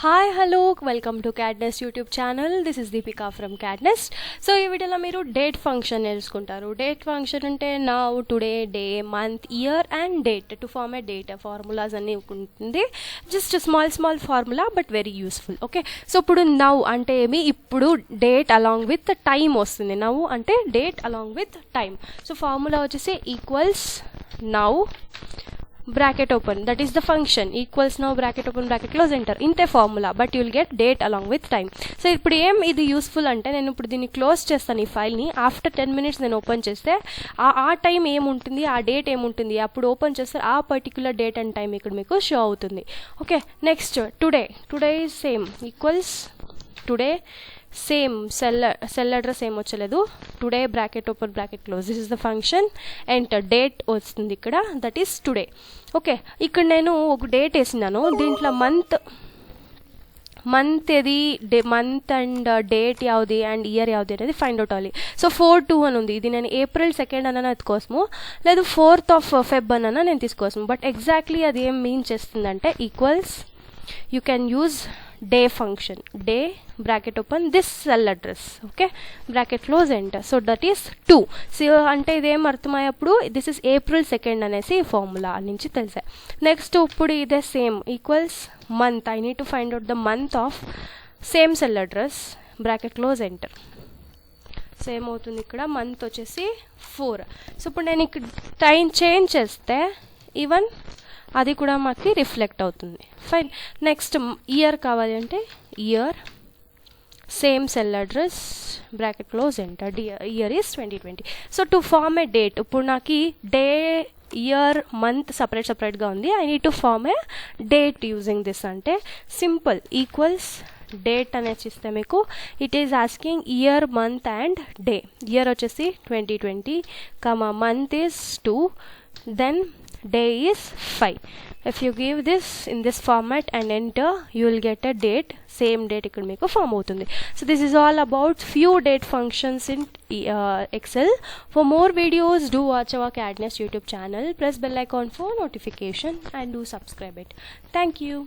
Hi, hello, welcome to CAD NEST YouTube channel. This is Deepika from CAD NEST. So ఈ వీడియోలో మీరు date function నేర్చుకుంటారు. Date function అంటే now, today, day, month, year and date to form a date formulas అన్ని ఉంటుంది. Just small formula but very useful. Okay, so ఇప్పుడు now అంటే ఏమి, ఇప్పుడు డేట్ అలాంగ్ విత్ టైం వస్తుంది. నౌ అంటే date along with time. So formula వచ్చేసి equals now bracket open, that is the function equals now bracket open bracket close enter inte formula, but you will get date along with time. So ఇప్పుడు ఏం ఇది useful అంటే, నేను ఇప్పుడు దీన్ని close చేస్తాను ఈ ఫైల్ని. ఆఫ్టర్ 10 minutes నేను ఓపెన్ చేస్తే ఆ టైం ఏముంటుంది, ఆ డేట్ ఏముంటుంది, అప్పుడు ఓపెన్ చేస్తే ఆ పర్టిక్యులర్ డేట్ అండ్ టైం ఇక్కడ మీకు షో అవుతుంది. Okay, next today same equals today same cell address ఏం వచ్చలేదు, today bracket open bracket close, this is the function. Enter date వస్తుంది ఇక్కడ, దట్ ఈస్ టుడే. ఓకే, ఇక్కడ నేను ఒక డేట్ వేసినాను, దీంట్లో మంత్ ఏది, మంత్ అండ్ డేట్ యావది అండ్ ఇయర్ యావది అనేది ఫైండ్ అవుట్ అవ్వాలి. సో 4/2 అని ఉంది, ఇది నేను April 2nd అన్న ఎత్తుకోసము, లేదు 4th of Feb అన్న నేను తీసుకోసము. బట్ ఎగ్జాక్ట్లీ అది ఏం మీన్ చేస్తుందంటే equals you can use day function, day bracket open this cell address, okay, bracket close enter, so that is 2. So అంటే ఇదేం అర్థమయ్యేప్పుడు this is April 2nd అనేసి ఫార్ములా నుంచి తెలిసా. Next ఇప్పుడు ఇదే same equals month, I need to find out the month of same cell address, bracket close enter. Same అవుతుంది ఇక్కడ, month వచ్చేసి 4. So ఇప్పుడు నేను ఇక్కడ టైం చేంజ్ చేస్తే ఈవెన్ అది కూడా మాకు రిఫ్లెక్ట్ అవుతుంది. ఫైన్. నెక్స్ట్ ఇయర్ కావాలి అంటే year same cell address, bracket close enter, year is 2020. So to form a date, ఇప్పుడు నాకు డే, ఇయర్, మంత్ సపరేట్గా ఉంది. I need to form a date using this. అంటే సింపుల్ ఈక్వల్స్ డేట్ అనేది ఇస్తే మీకు it is asking year, month and day. Year వచ్చేసి 2020, month is 2, then day is 5. If you give this in this format and enter, you will get a date, same date ikkada meeku form avutundi. So this is all about few date functions in Excel. For more videos, do watch our CAD NEST YouTube channel, press bell icon for notification and do subscribe it. Thank you.